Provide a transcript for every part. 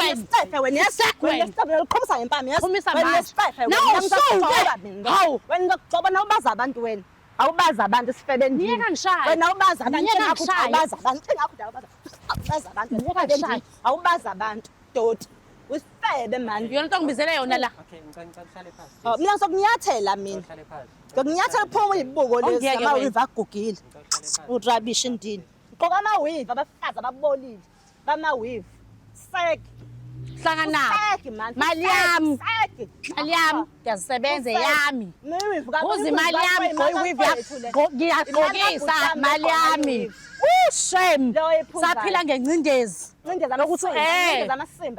Wena wena uqhumisa ngempama Qhumisa wena manje. nesicefe Hawu. wena ngikuxoba nawubaza abantu wena awubaza abantu sifebendini Ngiyeka ngishaya. wena awubaza abantu Ngiyeka ngakho ngishaya. awubaza abantu ngakho awubaza abantu Ngiyeka ngishaya. awubaza abantu doti usifebe mani Yona into ngibizele yona la. Okay, ngicela uhlale phansi. mina ngizokunyathela mina Uhlale phansi. ngokunyathela phuma uyibuko lezi Ongeke amawiva agugile Ngicela uhlale phansi. udrabish indini gqoka amawiva abafazi ababolile bamawiva sek Hlangana. sek man Mali yami. Mali yami ngiyasebenza yami. Uzi imali yami ngiyagqokisa imali yami. Shame. Saphila ngencindezi.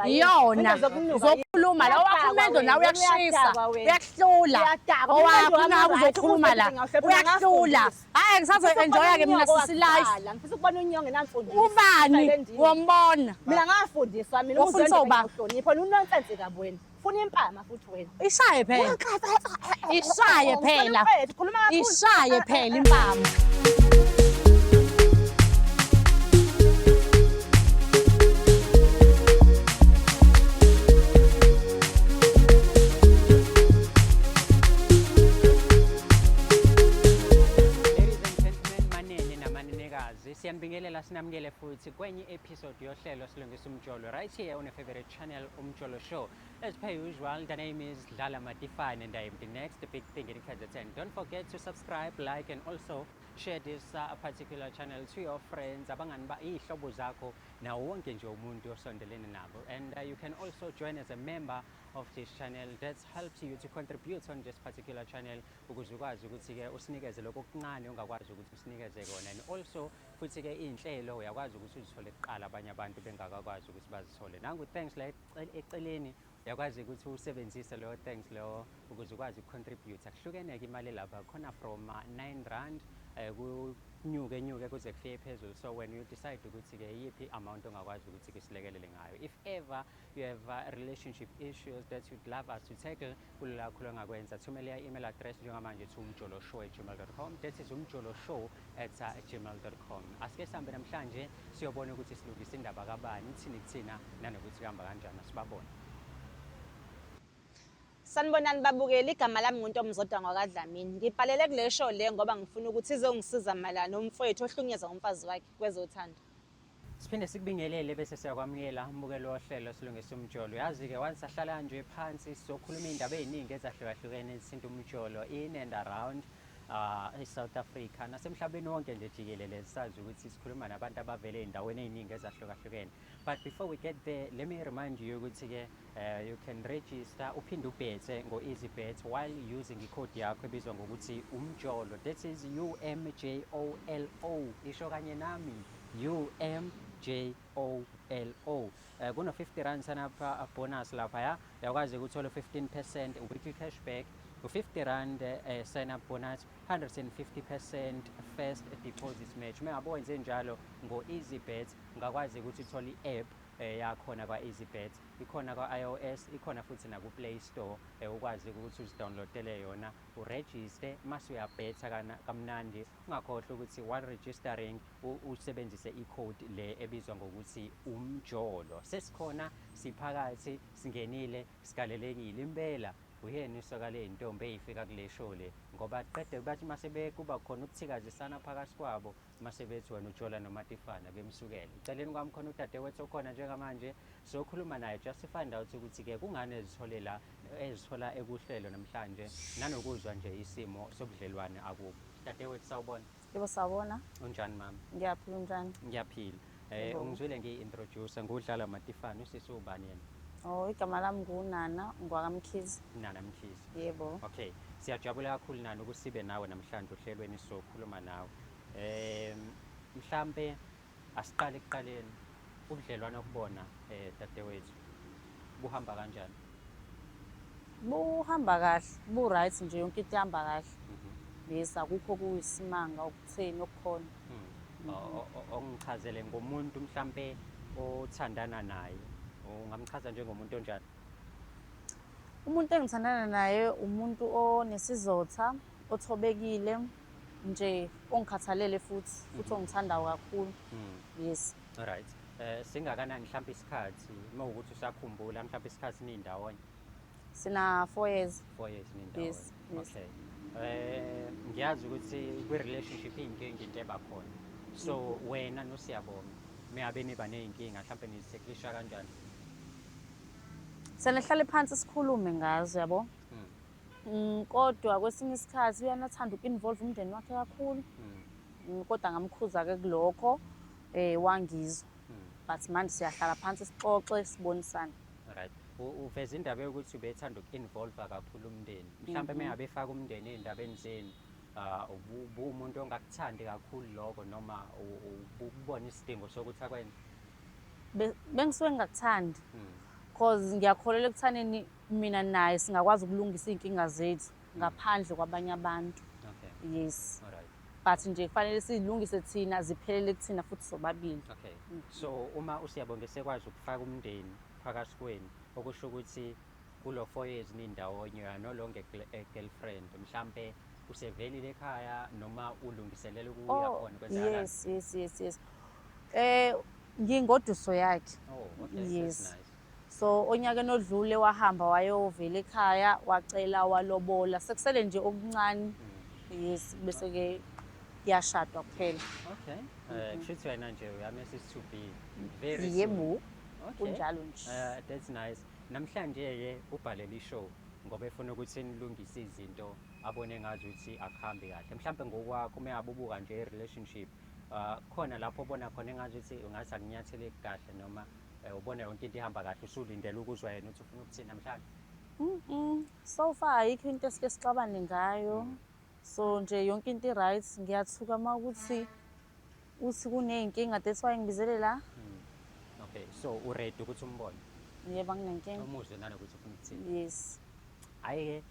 Iyona. Uzokhuluma la wakhulumendo nawe uyakushisa. Uyakuhlula. Owakho nawe uzokhuluma la. Uyakuhlula. Hayi ngisazo-enjoya ke mina sisi life. Ngifisa ukubona unyonge namfundisi. Ubani? Wombona. Mina ngafundiswa mina Wafundiswa uba? uhlonipho nonsense kabi wena. Funa impama futhi wena. Ishaye phela. Ishaye phela. Khuluma kakhulu. Ishaye phela impama. Siyanibingelela sinamukele futhi kwenye episode yohlelo silungisa umjolo right here on your favorite channel Umjolo Show. As per usual, the name is Dlala Matifane and I am the next big thing in KZN. Don't forget to subscribe, like and also share this particular channel to your friends abangani ba ihlobo zakho nawo wonke nje umuntu osondelene nabo. And you can also join as a member of this channel that helps you to contribute on this particular channel ukuze ukwazi ukuthi ke usinikeze lokho okuncane ongakwazi ukuthi usinikeze kona, and also futhi ke inhlelo uyakwazi ukuthi uzithole kuqala abanye abantu bengakakwazi ukuthi bazithole. Nangu thanks la eceleni uyakwazi ukuthi usebenzise lo thanks lo ukuze ukwazi ukucontribute. Akuhlukene ke imali lapha khona from 9 rand kunyuke kuze kufike phezulu. So when you decide ukuthi ke yipi amount ongakwazi ukuthi ke silekelele ngayo, if ever you have relationship issues that you'd love us to tackle, kulula kakhulu ongakwenza. Thumela email address njengamanje to umjoloshow@gmail.com. That is umjoloshow@gmail.com. Asike sihambe namhlanje siyobona ukuthi silungisa indaba kabani, ithini kuthina nanokuthi kuhamba kanjani, sibabone. Sanibonani babukeli, igama lami nguNtomzodwa ngokwaDlamini. Ngibhalele kule show le ngoba ngifuna ukuthi izongisiza malana nomfowethu ohlukunyezwa ngumfazi wakhe kwezothando. Siphinde sikubingelele bese siyakwamukela umbukelo wohlelo silungisa umjolo. Yazi ke once ahlala nje phansi sizokhuluma indaba eziningi ezahlukahlukene ezinto umjolo in and around South Africa nasemhlabeni wonke nje jikelele. Sazi ukuthi sikhuluma nabantu abavele endaweni eziningi ezahlukahlukene. But before we get there, let me remind you ukuthi ke you can register uphinde ubhethe ngo EasyBet while using icode yakho ebizwa ngokuthi umjolo. That is UMJOLO. Isho kanye nami UMJOLO. Kuno 50 rand sanapha bonus lapha ya. Uyakwazi ukuthola 15% weekly cashback. 50 rand sign up bonus, 150% first deposit match. Mengabo wenze njalo ngo EasyBet ungakwazi ukuthi uthole i-app yakhona kwa EasyBet, ikhona kwa iOS, ikhona futhi na ku Play Store. Ukwazi ukuthi uzidownloadele yona, uregister mase uyabhetha kamnandi. Ungakhohlwa ukuthi while registering usebenzise i-code le ebizwa ngokuthi umjolo. Sesikhona siphakathi singenile sigalelekile impela. Uyena isokale intombi eyifika kule show le ngoba qede bathi mase kuba khona ukuthikazisana phakathi kwabo mase bethi wena uJola noMatifane bemsukele. Uceleni kwami khona udadewethu okhona njengamanje sokhuluma naye just find out ukuthi ke kungane ezithola ekuhlelo namhlanje nanokuzwa nje isimo sobudlelwane akubo. Dadewethu sawubona. Yebo sawubona. Unjani mama? Ngiyaphila unjani? Ngiyaphila. Ungizwile ngi-introduce ngudlala Matifane usisi ubani yena? Oh, igama lami nguNana ngwakamkhizi. Nana Mkhizi. Yebo. Okay, siyajabula kakhulu Nana ukuthi sibe nawe namhlanje ohlelweni sokhuluma nawe. Mhlambe asiqale ekuqaleni ubudlelwane okubona dadewethu buhamba kanjani? Buhamba kahle, bu-right nje yonke into ihamba kahle. Yes, akukho kuyisimanga okutheni okukhona. Ongichazele ngomuntu mhlambe othandana naye. Ungamchaza njengomuntu onjani? Umuntu engithandana naye umuntu onesizotha, othobekile nje, ongikhathalele futhi ongithandayo kakhulu. Yes. Alright. Singakanani mhlawumbe isikhathi uma ukuthi usakhumbula mhlawumbe isikhathi nindawonye? Sina 4 years. 4 years nindawonye. Yes, yes. Okay. Ngiyazi ukuthi kwi-relationship iy'nkinga into eba khona. So wena noSiyabonga meyabe niba ney'nkinga mhlawumbe niziseklisha kanjani? Senihlale phansi sikhulume ngazo yabo. Kodwa kwesinye isikhathi uyanathanda uku-involve umndeni wakhe kakhulu. Kodwa ngamkhuza-ke kulokho wangizwa. But manje siyahlala phansi sixoxe sibonisane. Right. Uveza indaba yokuthi ubethanda uku-involve kakhulu umndeni. Mhlawumbe meyabe efaka umndeni ey'ndabeni zenu, umuntu ongakuthandi kakhulu lokho noma ukubona isidingo sokuthi akwenze? Bengisuke ngingakuthandi. Because ngiyakholelwa ekuthaneni mina naye singakwazi ukulungisa iy'nkinga zethu ngaphandle kwabanye abantu. Okay. Yes. Alright. But nje kufanele sizilungise thina ziphelele kuthina futhi sobabili. Okay. So uma uSiyabonga sekwazi ukufaka umndeni phakathi kwenu, okusho ukuthi kulo 4 years nindawonye no longer girlfriend, mhlambe usevelile ekhaya noma ulungiselela ukuya khona kwenzakala? Yes. Ngingoduso yakhe. Oh, okay. Yes. That's nice. So onyakeni odlule wahamba wayovela ekhaya wacela walobola sekusele nje okuncane. Yes, bese ke yashadwa kuphela. Okay. Kushuthi wena nje uyamesis to be very soon. Yebo. Okay. Kunjalo nje. That's nice. Namhlanje ke ubhalela ishow ngoba efuna ukuthi nilungise izinto abone ngazi ukuthi akuhambi kahle. Mhlawumbe ngokwakho meyabe ubuka nje i-relationship, khona lapho ubona khona engazi ukuthi ungathi akunyathele kahle noma ubona yonke into ihamba kahle usulindele ukuzwa yena ukuthi ufuna ukuthini namhlanje? So far ayikho into esike sixabane ngayo. So nje yonke into i-right. Ngiyathuka uma ukuthi kuney'nkinga that's why ngibizele la. Okay, so uready ukuthi umbone? Yebo nginenkinga. Umuzwe nanokuthi ufuna ukuthini? Yes. Hhayi-ke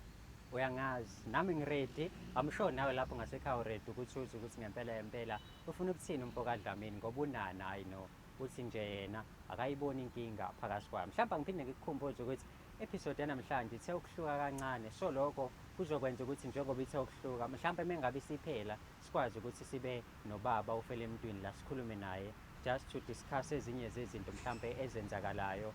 uyangazi nami ngiready. I'm sure nawe lapho ngasekhaya uready ukuthi uze ukuthi ngempela ufuna ukuthini uMfokaDlamini ngoba unana hayi no uthi nje yena akayiboni inkinga phakathi kwami. Mhlawumbe ngiphinde ngikukhumbuze ukuthi episode yanamhlanje ithe ukuhluka kancane, so lokho kuzokwenza ukuthi njengoba ithe ukuhluka mhlawumbe mengabe siphela sikwazi ukuthi sibe nobaba ufele emntwini la sikhulume naye just to discuss ezinye zezinto mhlawumbe ezenzakalayo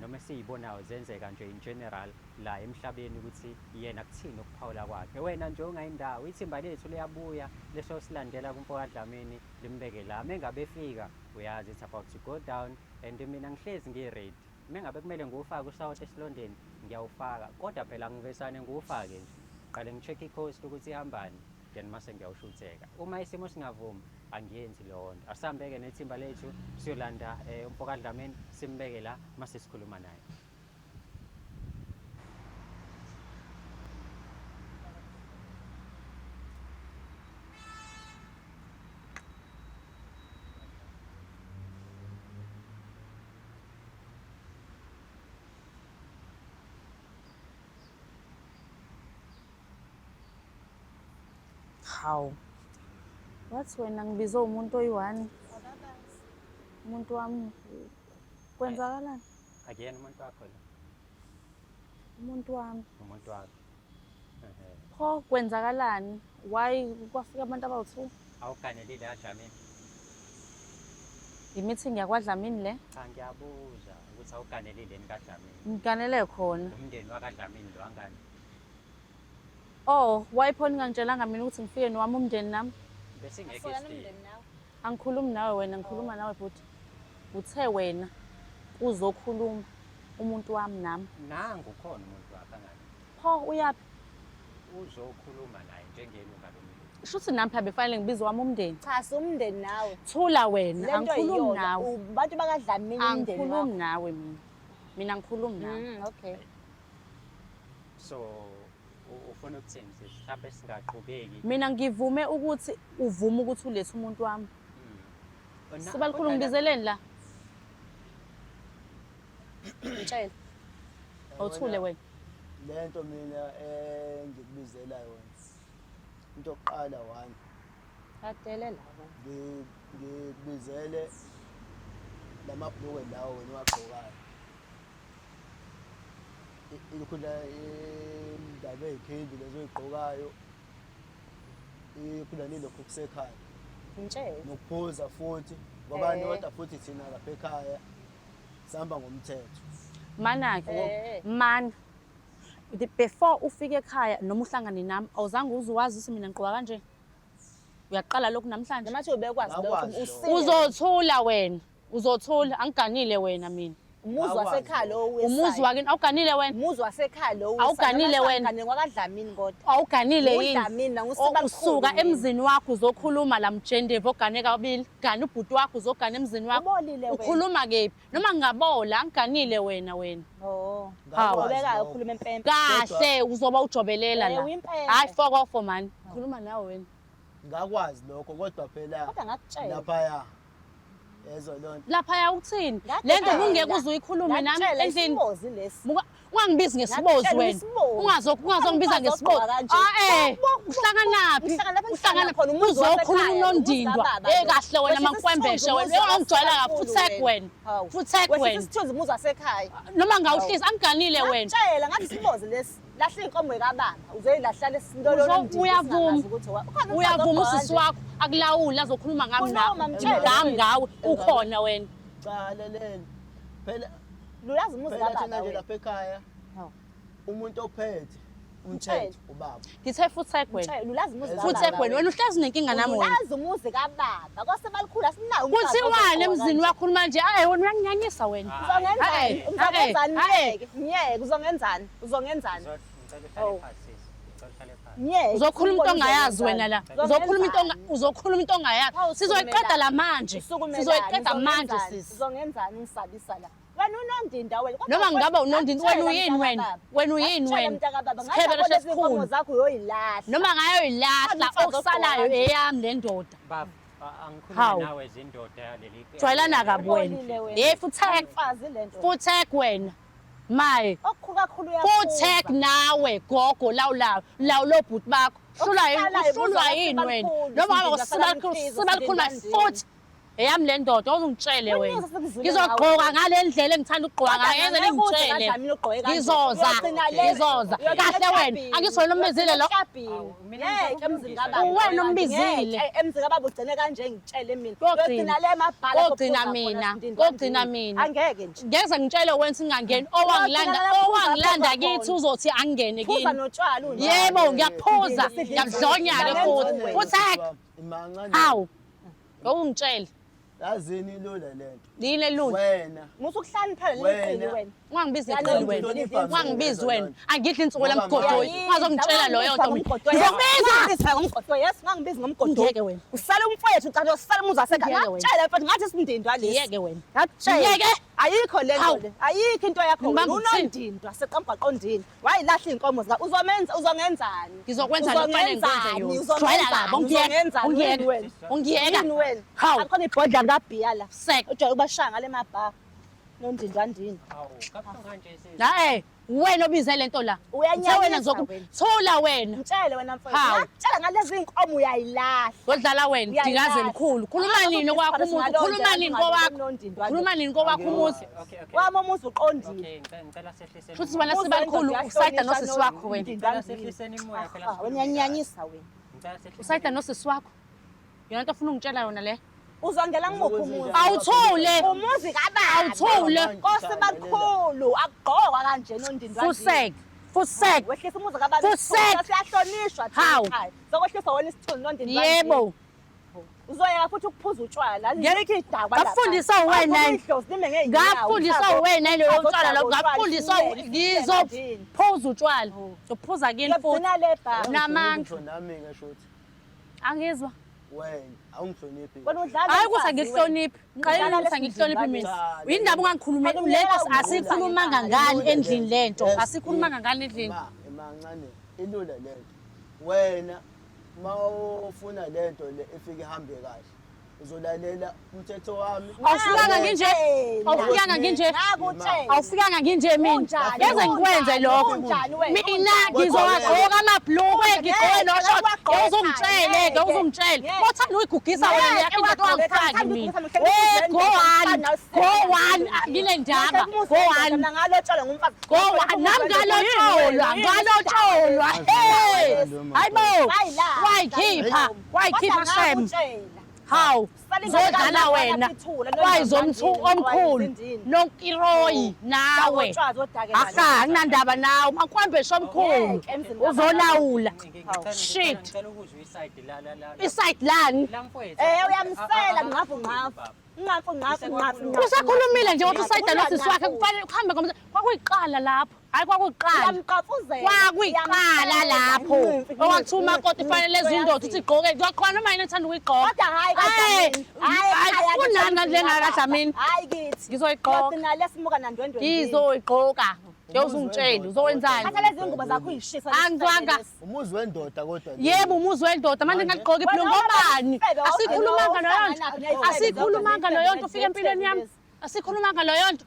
noma siyibonayo zenzeka nje in general la emhlabeni ukuthi yena kuthini ukuphawula kwakhe. Wena nje ungayindawo ithimba lethu liyabuya leso silandela kuMfokaDlamini limbeke la mengabe efika uyazi it's about to go down and mina ngihlezi ngi-ready. Mengabe kumele ngiwufake uSouth esilondeni ngiyawufaka kodwa phela ngivesane ngiwufake nje qale ngi-check i-coast ukuthi ihambani then mase ngiyawushutheka. Uma isimo singavumi angiyenzi leyo nto. Asihambeke nethimba lethu siyolanda uMfokaDlamini simbeke la mase sikhuluma naye. Hawu. Wathi wena ngibize umuntu oyi-1. Umuntu wami kwenzakalani? Akuyena umuntu wakho lo? Umuntu wami. Umuntu wakho. Pho kwenzakalani? Why kwafika abantu abawu-2? Awuganelile kaDlamini? I-meeting yakwaDlamini le? Cha ngiyabuza ukuthi awuganelile kaDlamini. Ngiganele khona. Umndeni wakaDlamini lo wangani? Oh, why phone ngangitshelanga mina ukuthi ngifike nowami umndeni nami? Bese ngeke isifike. Angikhulumi nawe wena, ngikhuluma nawe futhi. Uthe wena uzokhuluma umuntu wami nami. Nangu khona umuntu wakho angani? Pho uyaphi? Uzokhuluma naye njengelunga lomndeni. Shuthi nami phela befanele ngibize wami umndeni. Cha umndeni nawe. Thula wena, angikhulumi nawe. Bantu bakaDlamini umndeni wakho. Angikhulumi nawe mina. Mina ngikhulumi nawe. Okay. So ufuna ukuthini mhlawumbe singaqhubeki? Mina ngivume ukuthi uvume ukuthi ulethe umuntu wami. Siba likhulu ngibizeleni la. Ngitshela. Awuthule wena. Lento mina ngikubizela yona. Into yokuqala 1. Kadelela. Ngikubizele lamabhuku lawo wena wagqokayo. Ikhula indaba ezikhindi lezo oyigqokayo. Ikhula nilokho kusekhaya. Ngitshela. Nokuphuza futhi ngobani kodwa futhi thina lapha ekhaya sihamba ngomthetho. Mana-ke mana before ufike ekhaya noma uhlangane nami awuzange uzuwazise mina ngiqoka kanje. Uyaqala lokhu namhlanje. Noma bekwazi lokho Ngakwazi usile. Uzothula wena. Uzothula angiganile wena mina. Umuzi wasekhaya lo Umuzi wakini awuganile wena. Umuzi wasekhaya lo Awuganile wena. Ngane ngwakadlamini kodwa. Awuganile yini? UDlamini ngusiba Usuka emzini wakho uzokhuluma la mjendevu ogane kabili. Gana ubhuti wakho uzogana emzini wakho. Ubolile wena. Ukhuluma kephi? Noma ngingabola angiganile wena. Oh. Hawu. Ubeka ukhuluma empempe. Kahle uzoba ujobelela la. Uyimpempe. Hayi fuck off man. Khuluma nawe wena. Ngakwazi lokho kodwa phela Kodwa ngakutshela. laphaya yezo lonto. Lapha ukuthini? Lento kungeke uzuyikhulume nami endlini. Isibozi lesi. Ungangibizi ngesibozi wena. Ungazongibiza ngesibozi. Uhlanganaphi? Uhlangana khona uzokhuluma unondindwa. Kahle wena mangikwembeshe wena. Ungangijwayela kabi futhi wena. Futhi wena. Wena isithunzi umuzi wasekhaya. Noma ngawuhlisa angiganile wena. Ngakutshela ngathi isibozi lesi. Lahla inkomo ekababa. Uzoyilahla lesindolo Uyavuma usisi wakho akulawula azokhuluma ngami ngami ngawe ukhona wena. Cha leleni. Phela Lulazi umuzi phela thina kababa. nje lapha ekhaya umuntu ophethe umthetho ubaba. Ngithe futhi wena. Lulazi umuzi kababa. Futhi wena uhlezi nenkinga nami wena. Lulazi umuzi kababa. Kwase balikhulu asinawo. Kuthiwani emzini wakho khuluma nje wena uyanginyanyisa wena. Uzongenzani? Ngiyeke uzongenzani? Uzongenzani? Uzokhuluma into ongayazi wena la. Uzokhuluma into ongayazi. Sizoyiqeda la manje. Sizoyiqeda manje sisi. Uzongenzani ungisabisa la? Wena unondinda wena. Noma ngaba unondinda wena uyini wena? Wena uyini wena? Sikhebele sesikhulu zakho uyoyilahla. Noma ngayoyilahla okusalayo eyami le ndoda. Baba Hawu. angikhuluma nawe zindoda leli. Jwayelana kabi wena. Mfazi lento. Futhi wena. Maye. Okukhulu kakhulu Futhi nawe gogo lawo lo bhuti bakho. Uhlulwa yini wena? Noma ngabe sibalikhuluma futhi eyami le ndoda uzungitshele wena. Ngizogqoka ngale ndlela engithanda ukugqoka ngayo yenze ngingitshele. Ngizoza. Kahle wena. Angisona umbizile lo. Emzini kababa. Uwena umbizile. Emzini kababa ugcine kanje ngitshele mina. Kogcina le mabhala. Kogcina mina. Angeke nje. Ngeze ngitshele wena singangeni owangilanda kithi uzothi angene kini. Phuza notshwala unje. Yebo ngiyaphuza. Ngiyabudlonyana futhi. Futhi Imancane. hawu. Ngokungitshela. Yazini ilula lento. Yini lula? Wena. Musu kuhlaniphela leqili wena. Ungangibizi iqili wena. Ungangibizi wena. Angidli insuku lamgodoyi. Ungazongitshela lo yodwa mina. Ngizokubizisa ngomgodoyi. Yes, ngangibizi ngomgodoyi. Ngiyeke wena. Usala umfowethu ucathi usala umuzi wasekhaya. Ngakutshela mfethu ngathi sindindwa lesi. Ngiyeke wena. Ngakutshela. Ngiyeke. Ayikho le nto le. Ayikho into yakho. Ngibamba Unondindwa seqambaqondini. Wayilahla inkomo zika. Uzongenzani? Ngizokwenza lo fanele ngikwenze yona. Jwayela kabi. Ungiyeka. Yini wena? Hawu. Akhona ibhodla likabhiya la. Sek. Ujwayele ukubashaya ngale mabha. Nondindwandini. Hawu, kabuhlungu kanje sisi. La wena obize lento la. Uyanyanyisa Wena ngizokuthula wena. Mtshele wena mfowethu. Hawu. Ngakutshela ngalezi inkomo uyayilahla. Kodlala wena dingaze likhulu. Khuluma nini kwakho umuntu? Khuluma nini kowakho? Khuluma nini kowakho umuzi? Okay. Wami umuzi uqondile. Okay, ngicela sehliseni. Futhi wena sibalikhulu usayida nosisi wakho wena. Ngicela sehliseni imoya phela. Wena uyanyanyisa wena. Ngicela sehliseni. Usayida nosisi wakho. Yona into ofuna ungitshela yona le. Uzongela ngimuphi umuzi? Awuthule. Umuzi kababa. Awuthule. Nkosi balikhulu akugqokwa kanje nondindwandini. Fusek. Wehlisa umuzi kababa. Fusek. Siyahlonishwa Hawu. ekhaya. Sokwehlisa wona isithunzi nondindwandini. Yebo. Uzoyeka futhi ukuphuza utshwala. Ngeke idakwa. Ngafundisa wena. Ngafundisa wena leyo utshwala lo. Ngafundisa ngizophuza utshwala. Ngizophuza kini futhi. Ngiyabona le bha. Namandla. Nami ngishothi Angizwa. wena awungihloniphi. Wena udlala. Hayi ukuthi angihloniphi. Qala ukuthi angihloniphi mina. Indaba ungangikhulumi lento asikhulumanga ngani endlini lento. Asikhulumanga ngani endlini. Emancane ilula lento. Wena mawufuna lento le efike ihambe kahle. Uzolalela umthetho wami. Awufikanga nginje. Awufikanga nginje. Ngakutshela. Awufikanga nginje mina. Ngeze ngikwenze lokho. Mina ngizowagqoka amabhlukwe ngigqoke noshot. Ngizongitshele, ngizongitshele. Bothanda uyigugisa wena yakho into ongifaki mina. Go on. Ngile ndaba. Go on. Ngalotshelwa ngumfazi. Go on. Nami ngalotsholwa. Hey! Hayibo. Why keep shame? Hawu, zodlala wena. Omkhulu, nokiroyi nawe. Aha, akunandaba nawe, makwambeshe omkhulu. Uzolawula. Shit. Ngicela ukuzwa isayidi la. Iside lani? Uyamsela ngqafu. Usakhulumile nje wathi usayida nosisi wakhe kufanele uhambe ngomse. Kwakuyiqala lapho. Hayi kwakuyiqala. Uyamqafuzela. Kwakuyiqala lapho. Owakuthuma umakoti fanele ezindoda uthi igqoke. Ngiyakhona noma yini ethanda ukuyigqoka. Kodwa hayi kaDlamini. Hayi kunani kanje ngakaDlamini. Hayi kithi. Ngizoyigqoka. Thina lesimuka nandwendwe. Ngizoyigqoka. Ngiyozungitshela uzowenzani? Atha lezi ngubo zakho uyishisa. Angizwanga. Umuzi wendoda kodwa. Yebo umuzi wendoda manje ngingagqoka iphilo ngobani? Asikhulumanga noyonto. Asikhulumanga noyonto ufike empilweni yami. Asikhulumanga noyonto.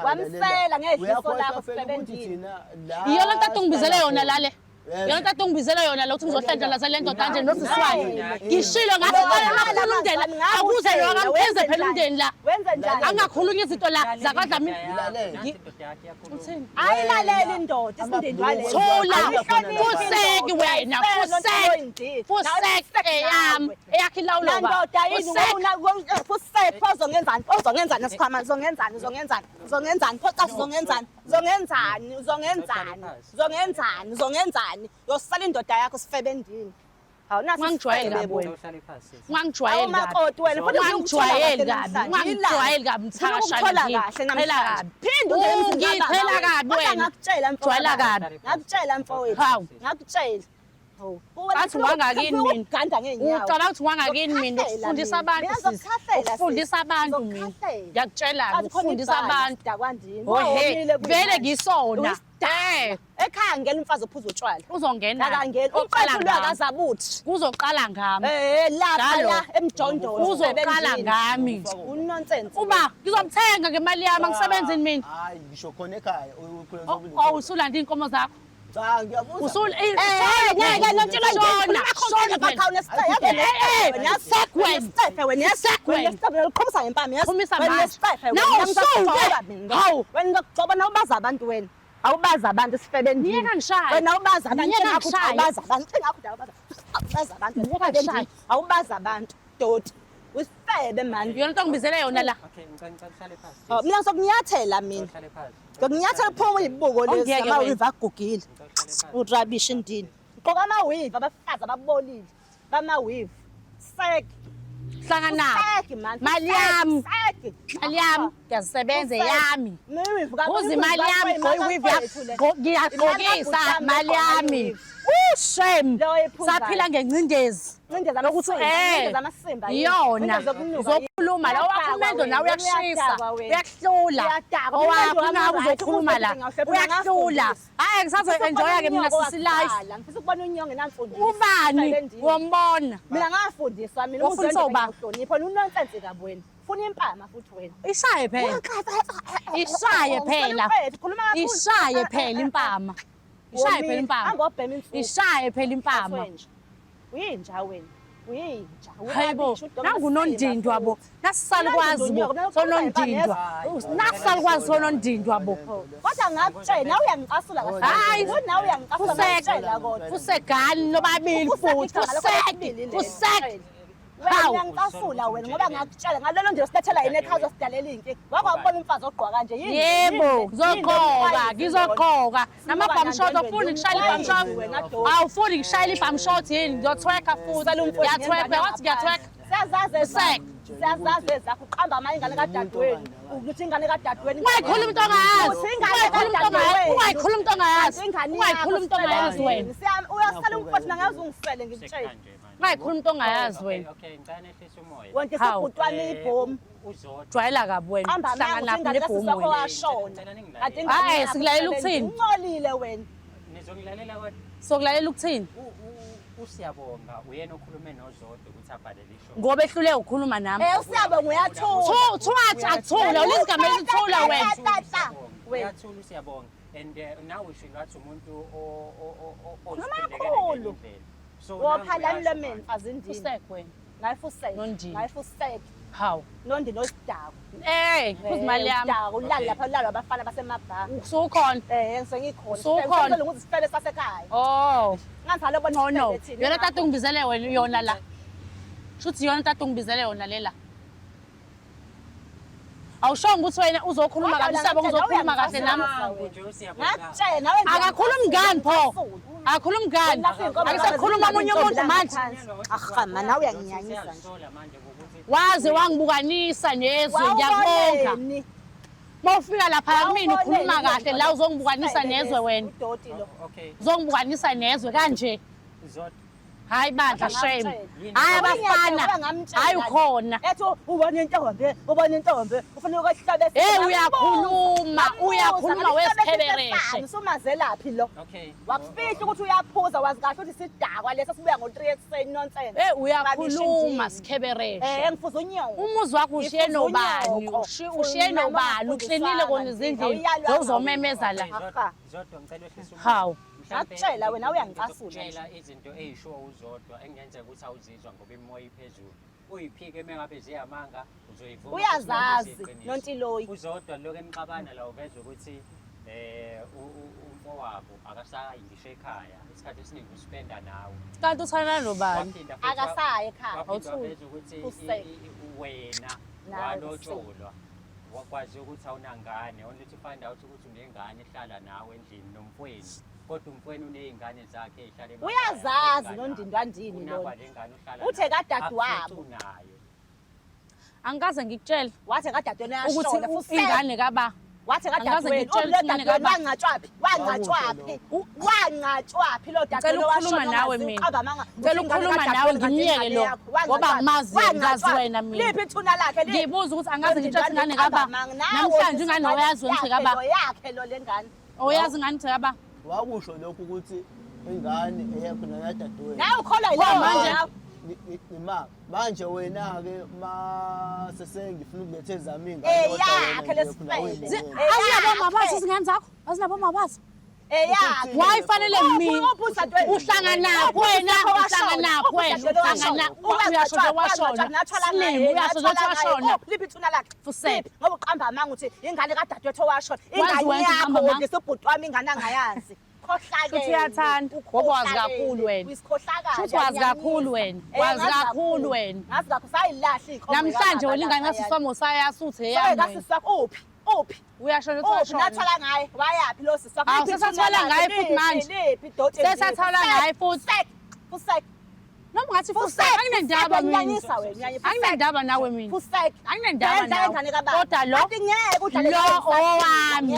Wamsela ngedliso lakho sisebenzile. Iyona nto ungibizele yona lale. Yona nto ungibizele yona la ukuthi ngizohlenza la sale ndoda kanje nosiswayo. Ngishilo ngathi makhulu umndeni akuze lo ngampheze phela umndeni la. Wenze njani? Angakhuluma izinto la zakwaDlamini. Ayilaleli indoda isindeni wale. Thola kuseki wena kuseki. Kuseki yami eyakhe ilawulo ba. Ndoda yini kuseki ozongenzani? Ozongenzani esikhwama? Zongenzani? Phoqa zongenzani? Yosala indoda yakho sifebendini. Ungangijwayeli kabi wena. Ungangijwayeli kabi. Awumakoti wena futhi Ungangijwayeli kabi. Ungangijwayeli kabi mthakashana nje. Phela kabi. Phinde Ngiphela kabi wena. Ngakutshela mfowethu. Jwayela kabi. Ngakutshela mfowethu. Hawu. Ngakutshela. Bathi wangakini mina. Ganda ngeenyawo. Ucabanga ukuthi wangakini mina ukufundisa abantu sisi. Ukufundisa abantu mina. Ngiyakutshela ukufundisa abantu. Ohe, vele ngisona. Ekhaya ngela umfazi ophuza utshwala. Uzongena. Akangena. Uqethulwe akazabuthi. Kuzoqala ngami. Lapha la emjondolo. Uzoqala ngami. Unonsense. Uba ngizomthenga ngemali yami angisebenzini mina. Hayi ngisho khona ekhaya Oh usulanda inkomo zakho. Cha ngiyabuza. Usul ngeke nontshela shona uqhumisa ngempama Qhumisa manje. Hawu. wena ngokugcoba nawubaza abantu wena awubaza abantu sifebendini Ngiyeka ngishaya. wena awubaza abantu Ngiyeka ngishaya. awubaza abantu Ngiyeka ngishaya. awubaza abantu doti usifebe mani Yona nto ngibizele yona la. Okay, ngicela uhlale phansi. mina ngizokunyathela mina Uhlale phansi. ngokunyathela phuma izibuko lezi Ongeke amawiva agugile Uhlale phansi. urabisha indini ugqoka amawiva abafazi ababolile bamawiva seki Hlangana. seki man Mali yami. seki Mali yami ngiyasebenza yami. miwiva Uzi imali yami ngiyagqokisa mali yami. Shame. Saphila ngencindezi. Lokuthi iyona uzokhuluma la wakhulumendo nawe uyakushisa uyakuhlula owakho nawe uzokhuluma la uyakuhlula hayi ngisazo enjoya ke mina sisi life ngifisa ukubona unyonge namfundisi ubani wombona mina ngafundiswa mina Wafundiswa uba? uhlonipho unonsense kabi wena funa impama futhi wena ishaye phela ishaye phela ishaye phela impama ishaye phela impama angobhema insuku ishaye phela impama uyinja wena uyinja hayibo nangunondindwa bo nasisalukwazi bo sonondindwa nasisalukwazi sonondindwa bo kodwa ngakutshela nawe uyangicasula kahle Hayi. nawe uyangicasula ngakutshela kodwa kusegani nobabili futhi kusek Hawu. wena ngicasula wena ngoba ngakutshela ngalelo nje silethela yini ekhaya uzosidalela inki wakho ubona umfazi ogqoka kanje yini yebo ngizogqoka namabhamshot ofuna ngishayela ibhamshot awufuni ngishayela ibhamshot yini ngiyotweka futhi ngiyatweka wathi ngiyatweka siyazazi zakho uqamba amanye ingane kadadewenu ukuthi ingane kadadewenu ungayikhuluma into ongayazi ungayikhuluma into ongayazi wena uyasala umfazi nangazi ungisele ngikutshela ungayikhuluma into ongayazi wena Okay, ngicela nehlise umoya. wonke Hawu. sibhutwana ibhomu Uzodwa. jwayela kabi wena hamba hlangana ingane nebhomu wena washona Hhayi, sikulalela ukuthini? uncolile wena Nizongilalela kodwa. sokulalela ukuthini Usiyabonga uyena okhulume noZodwa ukuthi abhalele isho. ngoba ehlule ukukhuluma nami usiyabonga uyathula Thuthi akuthula ulisigama elithula wena Uyathula usiyabonga. And now we should ngathi umuntu Nomakhulu. indlela. So wophala emlomeni mfazi indini usek wena ngayifuseke Nondini. ngayifuseke hawu nondi nosidaku phuzi imali yami ulala lapha ulala abafana basemabha usukhona ngisengikhona Usukhona. ukuthi sifele sasekhaya oh ngazalo bona no yona tata ungibizele wena yona la Shuthi yona tata ungibizele yona lela. Awushongo ukuthi wena uzokhuluma kahle usaba uzokhuluma kahle nami. Ngakutshela nawe Akakhuluma ngani pho? Akakhuluma ngani? Akusakhuluma omunye umuntu manje. Ahama nawe uyanginyanyisa nje. Waze wangibukanisa nezwe ngiyabonga. Mawufika lapha kumina ukhuluma kahle la uzongibukanisa nezwe wena. Udoti lo. Okay. Uzongibukanisa nezwe kanje. Zodwa. Hayi bandla shame. Hayi Hayi abafana. Hayi ukhona. Ethi ubona intombi, ubona intombi, ufanele ukwehlabe. Uyakhuluma wesikebereshe. Usumazelaphi lo? Okay. Wakufihla ukuthi uyaphuza wazi kahle ukuthi sidakwa lesa sibuya ngo3 ekseni nonsense. Uyakhuluma sikebereshe. Ngifuza unyowo. Umuzi wakho ushiye nobani? Ushiye nobani? Uklinile kona izindlini. Zozomemeza la. Zodwa ngicela wehlise Hawu. Ngakutshela wena uyangicasula. Ngitshela izinto ezisho uzodwa engenzeka ukuthi awuzizwa ngoba imoya iphezulu. Uyiphike mengabe ziyamanga uzoyivuma. Uyazazi Nontiloyi. Uzodwa lokho emxabana la uveza ukuthi umfowabo akasayingisho ekhaya. Isikhathi esiningi uspenda nawe. Kanti uthana nobani? Akasaye ekhaya. Waveza ukuthi wena walotsholwa. Wakwazi ukuthi awunangane, only to find out ukuthi unengane ehlala nawe endlini nomfweni. Kodwa umfweni unezingane zakhe ezihlala emakhaya. Uyazazi noNdindwandini lona. Uthe kadadu wabo. Angikaze ngikutshela Wathi kadadweni uyashona ukuthi ingane kaba. Wathi Angikaze kadadweni ngikutshela ukuthi ingane kaba. Wangcatshwaphi lo dadweni Ukhuluma nawe mina. Ngicela ukukhuluma nawe ngimyeke lo. Ngoba angimazi ngazi wena mina. Liphi ithuna lakhe li? Ngibuza ukuthi angaze ngitshela ingane kaba. Namhlanje ingane oyazi wena kaba. Yakhe lo lengane. Oyazi ingane kaba. Wakusho lokho ukuthi ingane eyakho nayadadewenu. Nawe ukholwa yileyo manje. Manje wena-ke sesengifuna ukuletha ezami yakhe lesifebe. Azinabo mabazi izingane zakho? Azinabo mabazi? Yakhe. Why fanele mina? Uhlangana wena, uhlangana wena, uhlangana. Uyasho washona. Slim, uyasho washona. Liphi ithuna lakhe? Fusep. Ngoba uqamba amanga uthi ingane kadadewethu washona. Wazi Ingane wenza uqamba yakho amanga? ngesibhuti wami ingane angayazi. Khohlake. Futhi uyathanda. Ngoba wazi kakhulu wena. Uyisikhohlakazi. Futhi wazi kakhulu wena. Wazi kakhulu wena. Ngazi kakho sayilahla ikhombe. Namhlanje wena ingane ngasifamo sayasuthe eyami. Kasisakho uphi? Uphi? Uyasho ukuthi Uphi washona. nathola ngaye? Wayaphi lo sisi wakho? Awu, sesathola ngaye futhi manje. Liphi idoti? Sesathola ngaye futhi. Fusek. Noma ngathi futhi anginendaba mina. Unyanyisa wena, Anginendaba nawe mina. Fusek. Anginendaba nawe. Kodwa lo Athi ngeke udlale lo owami.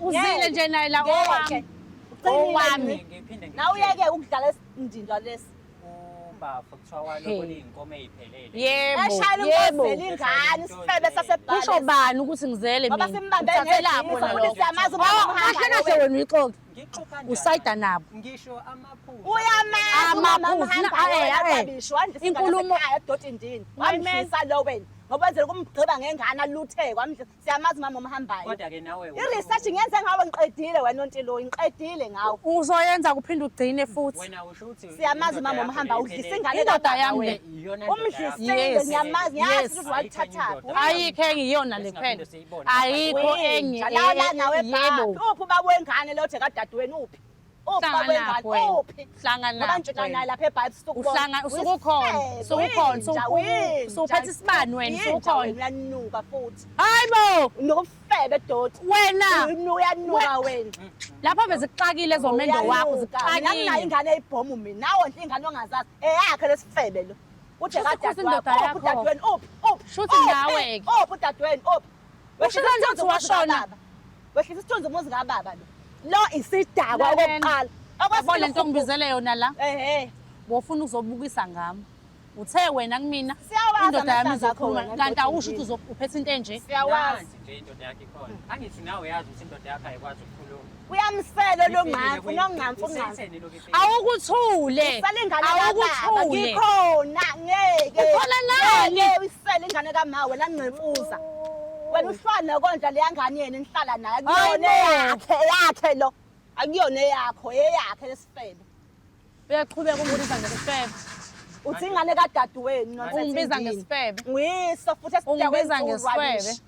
Uzile nje naye la owami. Owami. Nawe uyeke ukudlala indindwa lesi. Ubaba kuthiwa walokho liyinkomo eziphelele. Yebo. Eshayela unkosela ingane isifebe sasebhale. Kusho bani ukuthi ngizele mina? Ngoba simbambe Lapho ngezipho nalokho. siyamazi umama Kahle kahle wena uyixoxe. Ngixoxa Usayida nabo. Ngisho amaphuzu. Uyamazi Amaphuzu, inkulumo edotindini wamisa lo wena ngoba enzela kumgqiba ngengane aluthe siyamazi mama omhambayo. Kodwa ke nawe I-research ngenze ngawe ngiqedile wena Nontiloyi ngiqedile ngawe. uzoyenza kuphinde ugcine futhi. wena usho ukuthi Siyamazi mama omhamba udlisa ingane Indoda yami le. umdlisile ngiyamazi ngiyazi ukuthi walithathaphi. Ayikho engiyona le phela. Ayikho enye. Lala nawe Yebo. baba. Uphi baba wengane lo dadewenu uphi? Uphi baba Hlangana wengane? wena. Uphi? Hlangana Ngoba ntshona naye lapha eBhayibheli sukubona. Uhlanga usukukhona. Usukukhona. Usuphethe isibani wena usukukhona. Uyanuka futhi. Hayibo. Nokufebe doti. Wena. Uyanuka wena. Lapha bezikuxakile zomendo wakho Mina zikuxakile. ingane eyibhomu mina. Nawe nje ingane ongazazi. Eyakhe lesifebe lo. Uthe Shuthi kadade indoda wakho. yakho. Udadewenu uphi? Uphi? Shuthi nawe ke. Uphi udadewenu uphi? Usho kanje ukuthi washona. Wehlisa isithunzi umuzi kababa lo. Lo isidakwa Lalela. okokuqala. Yabo le nto ngibizele yona la. Ehe. Wofuna uzobukisa ngami. Uthe wena kumina Siyawazi indoda yami amahlanzi izokhuluma akhona, kanti awusho Dotindini. ukuthi uphethe into enje. Siyawazi. nje indoda yakhe ikhona. Angithi nawe yazi ukuthi indoda yakhe ayikwazi ukukhuluma. Uyamsela lo ngqamfu nongqamfu ngqamfu. Usenzeni lokho ifike? Awukuthule. Salingane Awukuthule. ngikhona ngeke. Ukhona nani? Uyisela ingane kama wena ngcemfuza. Wena uhlwana konja leya ngane yena nihlala naye kuyona Hayibo. yakhe lo. Akuyona eyakho eyakhe lesifebe. Uyaqhubeka umbulisa ngesifebe. Uthi ingane kadadewenu nonsense. Ungibiza ngesifebe. Nguyisa futhi Ungibiza esidaweni ngesifebe.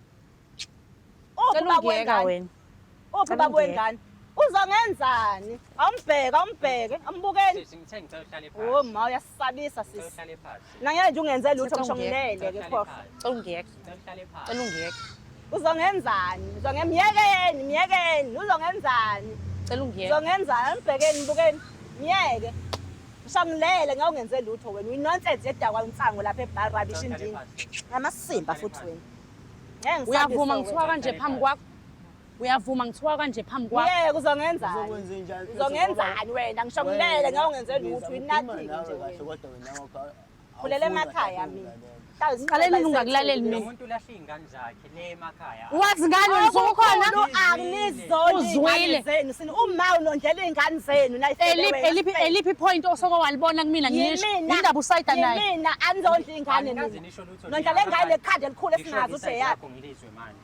Uphi Cela baba ungiyeka wengane? wena. Uphi baba wengane? Uzongenzani? Awumbheke, ambukeni. Sisi ngithe ngicela uhlale Oh phansi. ma uyasisabisa Ngicela sisi. uhlale phansi. Nangeke nje ungenze lutho Ngicela ngisho ungiyeke. ngilele ke khofa. Cela ungiyeke. Ngicela uhlale phansi. Cela ungiyeke. Uzongenzani? Myekeni, uzongenzani? Cela ungiyeke. Uzongenzani? Mbhekeni, mbukeni. Myeke. Ngishangilele ngeke ungenze lutho wena. Uyinonsense edakwa insango lapha eBhari Rubbish Ngicela uhlale indini. phansi. Amasimba futhi wena. Ngeke ngisabise Uyavuma wena. ngithiwa kanje phambi kwakho? Uyavuma ngithiwa kanje phambi kwakho? Yeke uzongenzani? Uzokwenza njani? Uzongenzani wena? Ngisho ngilele ngeke ungenze lutho inathini nje kahle wena. kodwa wena ngokho. Khulela emakhaya mina. Ngiqaleni ngingakulaleli Lo mina. muntu ulahle iy'ngane zakhe le emakhaya. Wazi ngani wena usukhona? Akunizoni Uzwile. iy'ngane zenu. Sini uma unondlela iy'ngane zenu nayifele wena. Eliphi ipoint osoko walibona kumina ngisho? Indaba usayida naye. Yimina anizondla iy'ngane Angikaze mina. nisho lutho. Nondla le ngane lekhadi elikhulu esingazi Ngisho ukuthi eyaphi. yakho ngilizwe manje.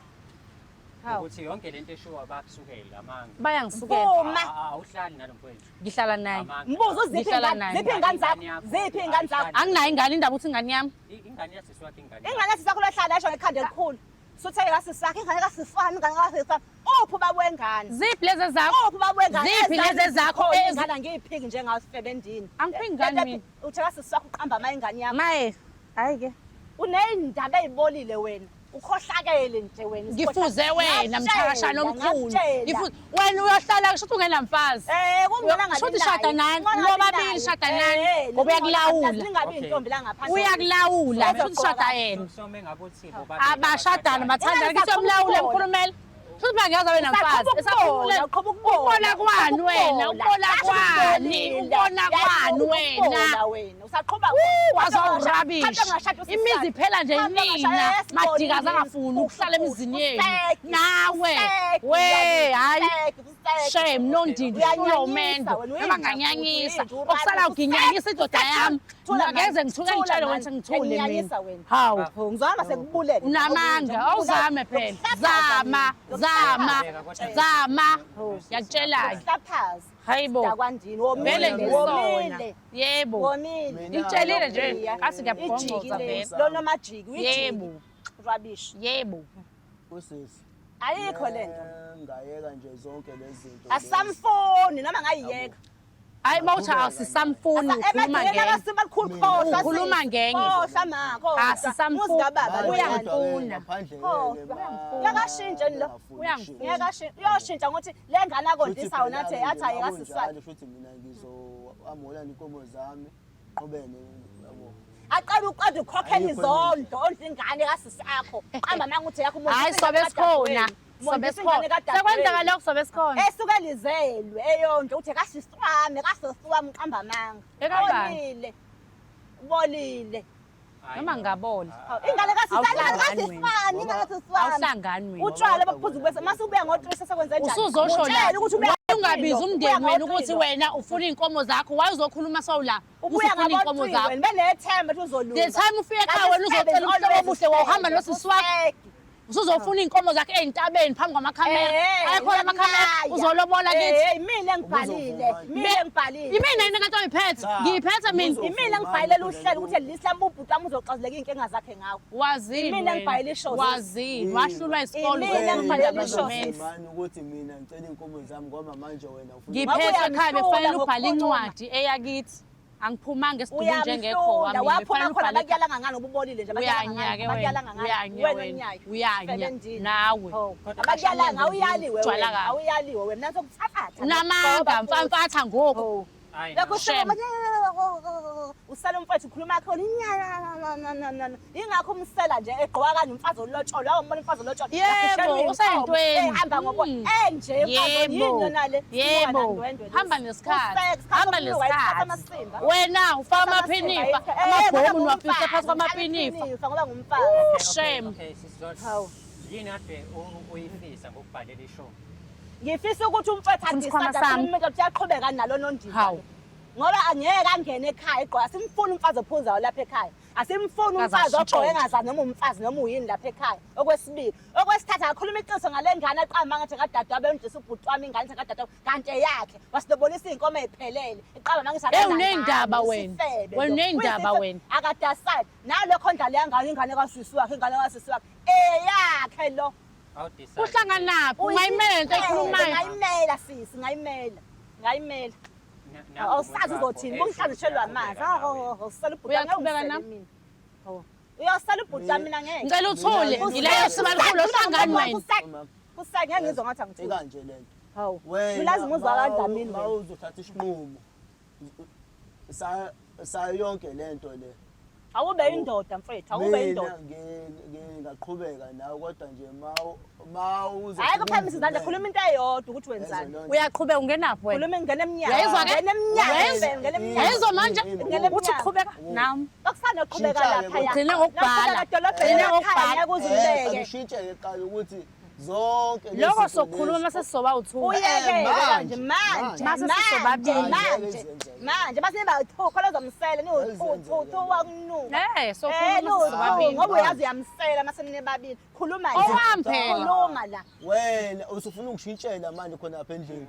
Hawu. Ukuthi yonke lento eshiwa bakusukela amanga. Bayangisukela. Phuma. Awuhlali nalo mfowethu. Ngihlala naye. Mbuzo ziphi Ngihlala iy'ngane? naye. Ziphi iy'ngane zakho? Ziphi iy'ngane zakho? Anginayo ingane indaba uthi ingane yami. Ingane yasisi wakhe ingane. Ingane yasisakho lohlala esho ngekhadi elikhulu. Sutheke kasisakho ingane kasifana, ingane kasifana. Uphi ubaba wengane? Ziphi lezi zakho? Uphi ubaba wengane? Ziphi lezi zakho Ingane angiyiphiki njengawe sifebendini. Angiphi ingane mina? Uthe kasisakho uqamba ama ingane yakho. Maye. Hayi ke. Uney'ndaba ey'bolile wena. Ukhohlakele nje wena. Ngifuze wena mthakashana omkhulu. Wena uyohlala kusho ukuthi ungenamfazi. Kungona ngabe Kusho ukuthi shada nani? Nobabili shada nani? Ngoba uyakulawula. Ningabi intombi la ngaphandle. Uyakulawula kusho ukuthi shada yena. Some ngabuthi Abashadana bathandana kithi yomlawuli emkhulumela. Futhi bangaza wena mfazi. Esakhulula. Ubona kwani wena? Ubona kwani? Ubona kwani wena? Usaqhuba Wazawurabisha. Imizi iphela nje nina. Madikazi angafuni ukuhlala emizini yenu. Nawe. We, hayi. Shame nondindi shulo mendo. Noma nganyanyisa. Okusala uginyanyisa indoda yami. Ngeze ngithuke ngitshele wena sengithule mina. Hawu. Ngizama sekubulele. Unamanga, awuzame phela. Zama. Yakutshela-ke. Uhlaphazi. Hayibo. Dakwandini Vele womile. ngisona. Yebo. Womile. Ngitshelile nje, kasi ngiyabhongoza Ijikile. vele. Lo nomajiki. Yebo. Rubbish. Yebo. Usisi. Ayikho lento. Ngayeka nje zonke lezi zinto. Asamfoni noma ngayiyeka. Hayi mawuthi asisamfuni ukhuluma ngeke. Ukhuluma ngenye. Khohla ma, khohla. Asisamfuni. Muzikababa Uyangifuna. Uyakashintsha lo. Uyakashintsha. Uyoshintsha ngokuthi le ngane akondisa wona athi yathi ayikasiswali. Futhi mina ngizoamhola inkomo zami. Qhubene yabo. Aqala uqeda ukhokhela izondo, ondla ingane kasisakho. Qamba manga uthi yakho umuntu. Hayi sobe sikhona. Sobe sikhona. Sekwenzeka lokho sobe sikhona. Esuka lizelwe eyonto uthi kasiswami qamba manga. Ekabani? Bolile. Noma ngabona. Ingane kasisifani, Awuhlangani wena. Utshwala baphuzu bese mase ubuya ngo-3 sekwenze njani? Usuzosho la. ukuthi ubuya Ungabiza umndeni wena ukuthi wena ufuna inkomo zakho. Waye uzokhuluma sawula. ubuya Ufuna inkomo ngabo-3 zakho. wena benethemba ukuthi uzolunga. The time ufika ekhaya wena uzocela umhlobo omuhle wawuhamba nosisi wakho. Usuzofuna inkomo zakhe ey'ntabeni phambi kwamakhamera. Ayakhona amakhamera uzolobola kithi. Imina engibhalile. Imina yini kanti oyiphethe? Ngiyiphethe mina. Imina engibhayilela uhlelo ukuthi lisa ubhuti wami uzoxazuleka iy'nkinga zakhe ngawo. Wazini Imina engibhayile ishozi. wazini wahlulwa isikole Imina engibhayile ishozi. Mani ukuthi mina ngicela inkomo zami ngoba manje wena ufuna. ngiphethe ekhaya bekufanele ubhale incwadi eyakithi angiphumanga esidumeni njengekhowa Uyamhlunda waphuma khona bakuyalanga ngani ububolile nje uyanyake wena uyanya nawe abakuyalanga awuyaliwe Jwala wena kabi. awuyaliwe wena nanso kuthakatha unamanga mfamfatha ngoku lokho Shame. usala umfowethu ukhuluma khona inyana ingakho umsela nje egqoka kanje umfazi olotsholwa awumbona umfazi olotsholwa Yebo, usayintweni. ehamba ngobo enje Yebo. Yebo. Hamba nesikhathi. Hamba nesikhathi. Wena ufaka amapinifa, amabhomu niwafise phansi kwamapinifa. ngoba ngumfazi Shame. Okay, sisizodwa. Hawu. Yini ade uyifisa ngokubhalela ishow? ngifisa ukuthi umfowethu Isikhwama andisanda sami. umuntu ukuthi uyaqhubeka nalo nondima Hawu. ngoba angeke angene ekhaya egqoka asimfuni umfazi ophuzayo lapha ekhaya asimfuni umfazi Kaza ogqoke shintshontsha. engazazi noma umfazi noma uyini lapha ekhaya okwesibili okwesithathu akhuluma iqiniso ngale ngane eqamba ngathi kadadewabo yondisa ubhuti wami ingane ethi kadadewabo kanti eyakhe wasilobolisa iy'nkomo ey'phelele eqamba mangithi uney'ndaba wena. Wena uney'ndaba wena. akadasali nalokho ndlala yangane ingane kasisi wakhe ingane kasisi wakhe eyakhe lo Awudecide. Uhlanganaphi? Ungayimela lento ekhulumayo. Ngayimela sisi, ngayimela. Awusazi uzothini, bungihlangishelwa amanzi. Usala ubhuti Uyaqhubeka na? mina. Hawo. Uyosala ubhuti wami mina ngeke. Ngicela uthule. Yileyo sibalikhulu ohlangani wena. Kusake ngeke ngizwe ngathi angithuli. Ekanje lento. Hawu. Wena Ulazi ngizwa kanjani uma wena. uzothatha isinqumo sa yonke lento le. Awube indoda mfethu, awube indoda. Ngingaqhubeka nawe kodwa nje ma uzo. Hayi kuphamisa izandla, khuluma into eyodwa ukuthi wenzani. Uyaqhubeka ungenaphi wena? Khuluma ngene emnyango. Uyayizwa ke? Ngene emnyango. Yayizwa manje uthi qhubeka nami. Okusanda qhubeka lapha ya. Ugcine ngokubhala. Ugcine ngokubhala. Ukuzuleke. Angishintshe eqala ukuthi zonke lezi Lokho zinto sokhuluma lezi- mase sizoba uthula. Uyeke manje, manje mase sisobabili. manje base nibathukho lozomsela niwuthuthu wakunuka. Sokhuluma sisobabili. Ngoba uyazi uyamsela mase ninebabili. Khuluma nje. Owampela. Khuluma la. wena usufuna ukungishintshela manje khona lapha endlini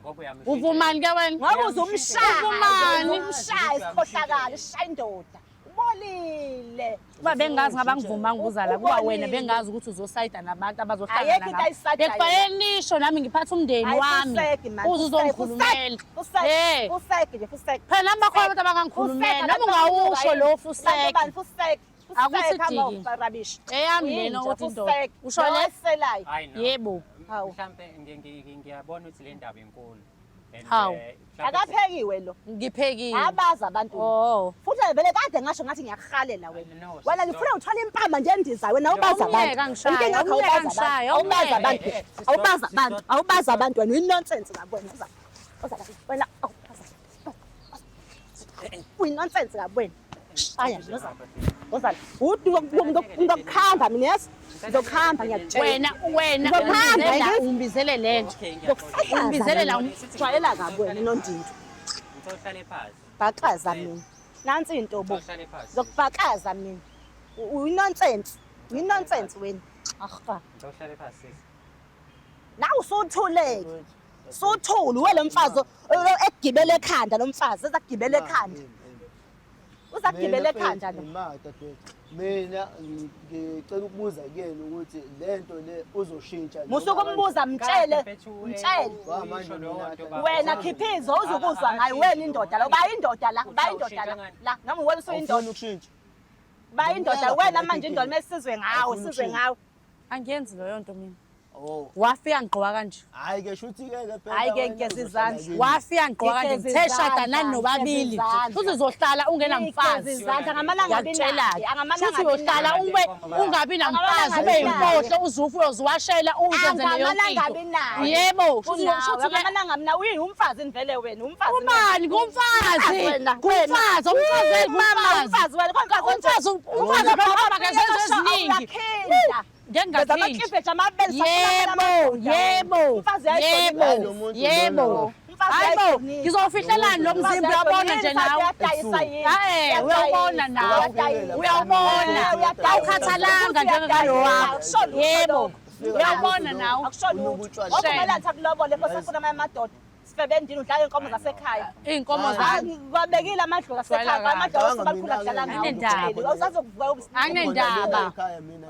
Ngoba uyamshintshela. Uvumani ke wena? Ngoba uzumshaya. Uvumani. Uzumshaya isikhohlakala, ishaya indoda. Ubolile. Kuba bengazi ngaba ngivumanga ukuzala kuba wena bengazi ukuthi uzosayida nabantu abazohlangana Ayekho into ayisadayo. Bekufanele nisho nami ngiphathe umndeni wami. Uze uzongikhulumela. Fuseke nje fuseke. Phela nami bakhona abantu abangangikhulumela. Noma ungawusho lo fuseke. Fuseke. Akusidiki. Rubbish. Eyami lena ukuthi indoda. Usho le? Uselayo. Hayi no. Yebo. Hawu. Mhlambe ngiyabona ukuthi le ndaba inkulu. And, Hawu. mhlambe- Akaphekiwe lo. Ngiphekile. Abazi abantu. Oh. Futhi vele kade ngasho ngathi ngiyakuhalela wena. No, Wena sister. ngifuna ngithwala impama nje endiza wena awubazi abantu. Umyeka ngishaya, Inkinga yakho umyeka awubazi ngishaya, abantu. Awubazi umyeka. abantu. Awubazi abantu. Awubazi abantu wena uyinonsense kabona. Wena uyinonsense kabona. Shaya nje lozana. Lozana. Uthi ngokukhamba mina yes. Ngizokhamba ngiyakutshela. Wena Ngizokhamba, umbizela yes. umbizele lento. Okay, ngiyakuzwa. Umbizele la Jwayela kabi wena nondinto. Ngizowuhlale phansi. Bhaqaza mina. Nansi into bo. Ngizowuhlale phansi. Zokubhakaza mina. Uyinonsense. Uyinonsense wena. Ahqa. Ngizowuhlale phansi sis. Nawu usuthuleke. Suthulu wele mfazi ekugibele ekhanda lo mfazi ezakugibele ekhanda. Uzakugibele ekhanda lo. Mina ngicela ukubuza kuyena ukuthi lento le uzoshintsha Musuku umbuza mtshele. Mtshele. Wena khiphizo uzukuzwa ngayo wena indoda la. Ba indoda la. Ba indoda la. La nami wena usuyindoda. ufuna ukushintsha Ba indoda wena manje indoda mesizwe ngawe sizwe ngawe. Angiyenzi leyo nto mina. oh Wafika ngigqoka kanje. hayi ke shuthi ke phela Hayi ke wena ngigeza uzohlala izandla. kini. Wafika ngigqoka kanje Ngigeza ngithe shada izandla, nani nobabili. ngigeza izandla. Futhi uzohlala ungenamfazi. Izandla ngamalanga Ngiyakutshela. Futhi uyohlala ungabi namfazi ube yinkohlo uzufu uyoziwashela uzenzele yonke into. Yebo, futhi amalanga mina uyumfazi nivele wena umfazi. ubani ngumfazi? Wena. Ngumfazi, umfazi Mama ngumfazi. umfazi wena konke Umfazi phela kazenzo eziningi. Ngengaphindi. Yebo. Hayibo, ngizofihlela lo mzimba uyabona nje nawe. Uyawubona nawe. Uyawubona. Awukhathalanga njengalo wakho. Yebo. Uyawubona nawe. Okumelanga kulobole bosafuna amadoda. Sifebendini udlala inkomo zasekhaya. Iy'nkomo zami. Kwabekile amadlozi asekhaya. Amadlozi abakhulu akudlala ngawo. Anendaba. Awusazovuka ubisi. Anginendaba.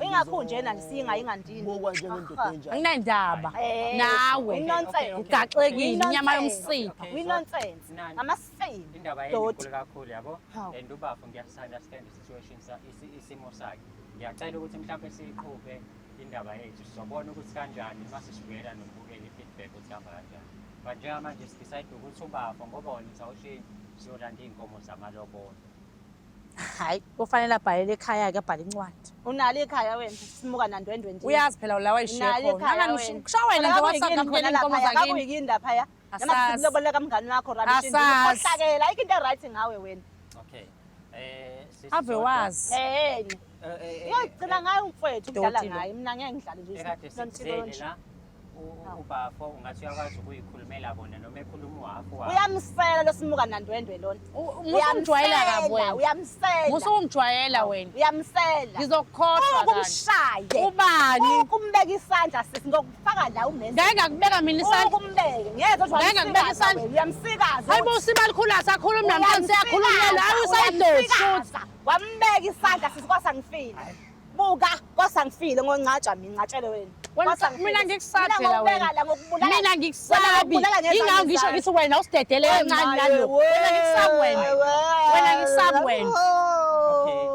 Ingakho njena ngisinga ingandini. Bukwa njengendoda enjani Anginendaba. Nawe. Inonsense. Ugaxekile inyama yomsipha. Winonsense. Amasini. Indaba enkulu kakhulu yabo. And ubafo ngiyasunderstand i-situation isimo sakhe. Ngiyacela ukuthi mhlawumbe siqhube indaba yethu sizobona ukuthi kanjani mase sibuyela nokubukela i-feedback ukuthi hamba kanjani. But njengamanje sidecide ukuthi ubafo ngoba wona uzawushintsha siyolanda iy'nkomo zamalobolo. Hayi, kufanele abhalele ekhaya-ke abhale incwadi. Unalo ikhaya wena simuka nandwendwe nje. Uyazi phela la wayishiya Unalo khona. ikhaya Angani kushawa wena nje wasanga ngene inkomo zakini. Akuyinda phaya. Asazi. Nama silobola kamngani wakho Rabishi. Asazi. Ohlakela ayikho into right ngawe wena. Okay. Ave wazi. Yocela ngayo umfowethu udlala Doti lo. ngayo mina ngeke ngidlale nje. ekade sikuzele la ubafo ungathi uyakwazi ukuyikhulumela bona noma ekhuluma uhafu wakho. Uyamsela lo simuka nandwendwe lona. Musungijwayela kabi wena. Uyamsela. Musungijwayela wena. Uyamsela. Ngizokukhohlwa kanti. Ukumshaye. Ubani? Ukumbeka isandla sisi ngokufaka la umenze. Ngeke ngakubeka mina isandla. Ukumbeke. Ngeke uzwa. Ngeke ngakubeka isandla. Uyamsikaza. Hayibo sibali khula sakhuluma namhlanje siyakhuluma la usayidosi futhi. Wambeka isandla sisi kwasangifile. buka kwasangifile ngoncatshwa mina ngicatshele wena. Mina ngikusabi phela wena. La ngokubulala. Mina ngikusabi. Ingawo ngisho ngithi wena usidedele kancane nalo. Wena ngikusabi wena. Wena ngikusabi wena. Okay.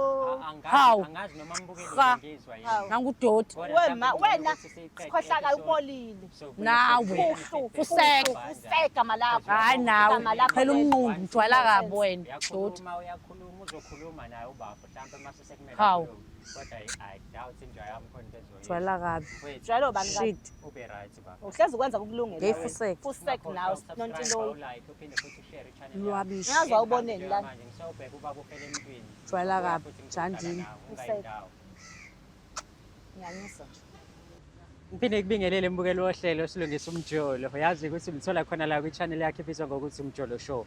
Hawu. Angazi noma mbukeli Cha. ngizwa yini. Nangudoti. Wena sikhohlaka ubolile. Nawe. Useka. Useka malapha. Hayi nawe. Phela umnqungu ujwayela kabi wena. Doti. Uyakhuluma uzokhuluma naye ubaba mhlawumbe mase sekumele. Hawu. Kodwa I doubt inja yami khona into ezoyenza. Jwayela kabi. Jwayelo bani kabi? Shit. Ube right baba. Uhlezi ukwenza ukulungela. Hey, Fusek. Fusek nawe nontiloyi. Uphinde futhi ushare i-channel. Lwabisha. Ngazwa uboneni la. Manje ngisawubheka ubaba ufele emntwini. Jwayela kabi. Jandini. Ngiyanyisa. Ngiphinde kubingelele mbukelo wohlelo silungisa umjolo. Uyazi ukuthi mthola khona la kwi-channel yakhe ebizwa ngokuthi Umjolo Show.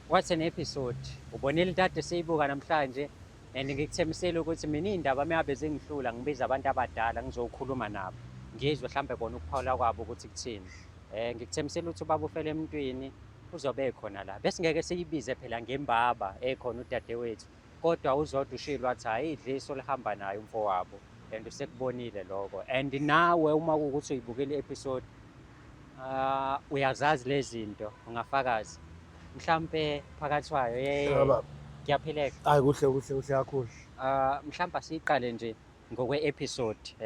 What's an episode? Ubonile dade siyibuka namhlanje and ngikuthemisela ukuthi mina indaba meyabe zingihlula ngibiza abantu abadala ngizokhuluma nabo. Ngizwe mhlambe bona ukuphawula kwabo ukuthi kuthini. Ngikuthemisela ukuthi ubaba ufele emntwini uzobe ekhona la. Bese ngeke siyibize phela ngembaba ekhona udadewethu. Kodwa uzodwa ushilo wathi hayi idliso lihamba naye umfowabo. And usekubonile lokho. And nawe uma ukuthi uyibukele i-episode uyazazi lezi zinto ungafakazi. Mhlambe phakathi kwayo ngiyaphileka. Hayi kuhle kakhulu. Mhlawumbe siqale nje ngokwe-episode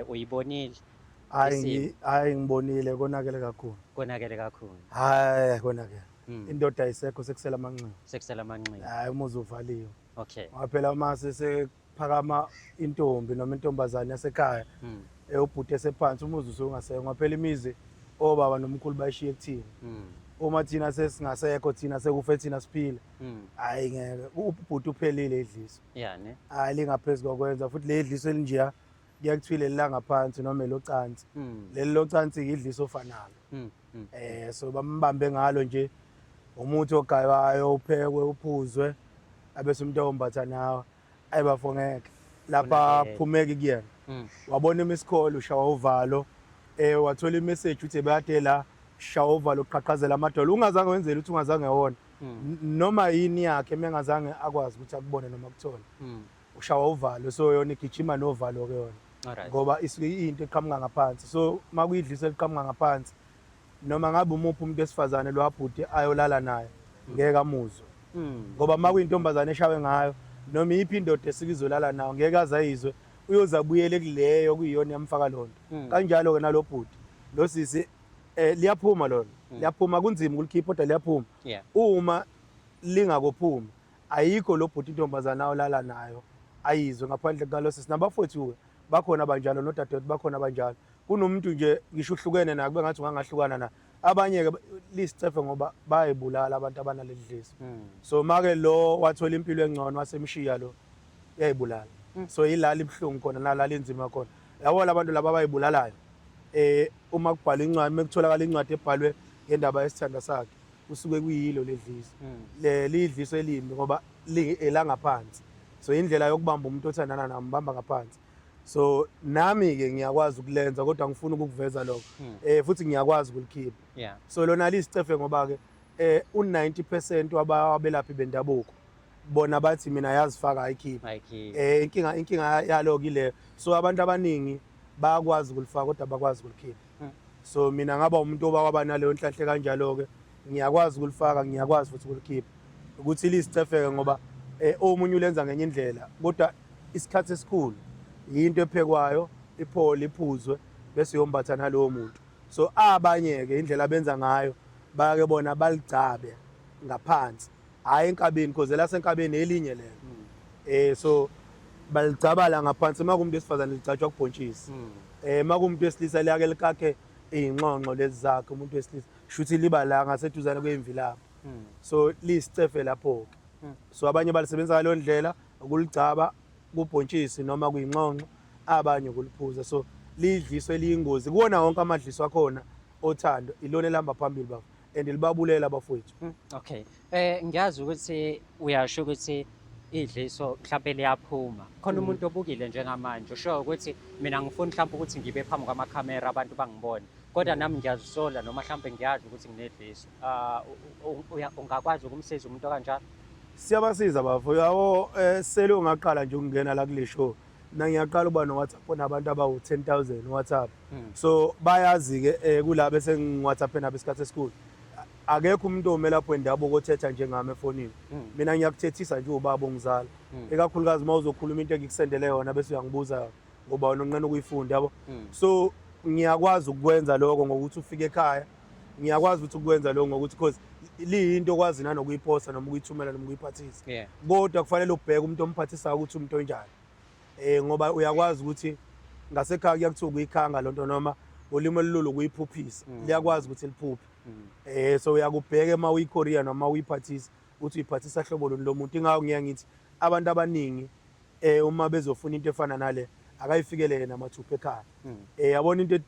uyibonile. Hayi ngibonile konakele kakhulu. Konakele kakhulu. Hayi konakele. Indoda ayisekho sekusela amanxeba. Sekusela amanxeba. Hayi umuzi uvaliwe. Okay. Ngaphela mase sephakama intombi noma intombazane yasekhaya. Ubhuti esephansi umuzi usungasekho. Ngaphela imizi obaba nomkhulu bayishiye kuthina. Uma thina sesingasekho thina sekufe thina siphila. Hayi ngeke ubhuti uphelile idliso. Yeah ne. Hayi lingaphezulu kokwenza futhi le idliso elinjiya kuyakuthwile la ngaphansi noma elocansi. Leli locansi idliso ofanayo. So bambambe ngalo nje umuthi ogayiwayo uphekwe uphuzwe abese umuntu ombatha nawe ayibafongeke lapha phumeke kuyena. Wabona imisikolo ushawa uvalo wathola imessage uthi bayade la shawa uvalo uqhaqhazela amadolo ungazange wenzele ukuthi ungazange wona noma yini yakhe mengazange akwazi ukuthi akubone noma kuthona ushawa uvalo so yona igijima novalo ke yona ngoba isuke into eqhamuka ngaphansi so makuyidlisa eliqhamuka ngaphansi noma ngabe umuphi umuntu esifazane lo wabhuti ayolala naye ngeke amuzwe ngoba makuyintombazane eshawe ngayo noma iphi indoda esikizolala nayo ngeke azayizwe uyozabuyele kuleyo kuyiyona yamfaka lonto kanjalo ke nalobhuti lo sisi liyaphuma lona liyaphuma kunzima ukulikhipha kodwa liyaphuma uma lingakophuma ayikho lobhuti intombazana olala nayo ayizwe ngaphandle kwalo sisi nabafowethu bakhona abanjalo nodadewethu bakhona abanjalo kunomuntu nje ngisho uhlukene naye kube ngathi ungangahlukana na abanye ke listefe ngoba bayibulala abantu abanalidliso so make lo wathola impilo engcono wasemshiya lo yayibulala so yilala ibhlungu khona nalala inzima khona yabo labantu laba bayibulalayo uma kubhala incwadi mekutholakala incwadi ebhalwe ngendaba yesithanda sakhe usuke kuyilo ledliso lidliso elimbi ngoba elangaphansi so indlela yokubamba umuntu othandana naye mbamba ngaphansi so nami ke ngiyakwazi ukulenza kodwa ngifuna ukuveza lokho futhi ngiyakwazi ukulikhipha so lona lisicefe ngoba ke u90% wabelaphi bendabuko bona bathi mina yazifaka ayikhipha inkinga yalo kile so abantu abaningi bayakwazi ukulifaka kodwa bakwazi ukulikhipha so mina ngaba umuntu obawaba naleyo nhlahle kanjalo ke ngiyakwazi ukulifaka ngiyakwazi futhi ukulikhipha ukuthi lisicefeke ngoba omunye ulenza ngenye indlela kodwa isikhathi esikhulu into ephekwayo iphole iphuzwe bese yombatha nalowo muntu so abanye ke indlela benza ngayo bayake bona baligcabe ngaphansi hayi enkabeni because la senkabeni elinye lelo so baligcabala ngaphansi makumuntu esifazane licatshwa kubhontshisi makumuntu esilisa liyake likakhe inqonqo lezi zakhe umuntu wesilisa shuthi liba la ngaseduzane kwemvilapha so lisicefe lapho so abanye balisebenzisa ngalo ndlela ukuligcaba kubhontshisi noma kuyinqonqo abanye kuliphuza so lidliso eliyingozi kuona wonke amadliso akhona othando ilona elihamba phambili bafo and libabulela abafowethu okay ngiyazi ukuthi uyasho ukuthi idliso mhlawumbe liyaphuma khona umuntu obukile njengamanje usho ukuthi mina ngifuna mhlawumbe ukuthi ngibe phambi kwamakhamera abantu bangibone kodwa nami ngiyazisola noma mhlawumbe ngiyazi ukuthi nginedliso ungakwazi ukumsiza umuntu kanjalo Siyabasiza bafo. Yabo sele ungaqala nje ukungena la kule show. Na ngiyaqala uba no WhatsApp nabantu abawu 10,000 WhatsApp. So bayazi ke kulabo esengi-WhatsApp nabo isikhathi esikhulu. Akekho umuntu omela lapho endabuko othetha njengami efonini. Mina ngiyakuthethisa nje ubaba ongizala. Ekakhulukazi mawuzokhuluma into engikusendele yona bese uyangibuza ngoba wena unqena ukuyifunda yabo. So ngiyakwazi ukwenza lokho ngokuthi ufike ekhaya. Ngiyakwazi ukuthi ukwenza lokho ngokuthi because liyinto okwazi nanokuyiposta noma ukuyithumela noma ukuyiphathisa. Kodwa kufanele ubheke umuntu omphathisayo ukuthi umuntu onjani. Ngoba uyakwazi ukuthi ngasekhaya kuyakuthiwa ukuyikhanga lonto noma ulimo elilulu ukuyiphuphisa. Liyakwazi ukuthi liphuphe. So uyakubheka uma uyiKorea noma uyiphathisa uthi uyiphathisa hlobo lo muntu. Ingakho ngiyangithi abantu abaningi uma bezofuna into efana nale akayifikele yena mathupha ekhaya. Yabona into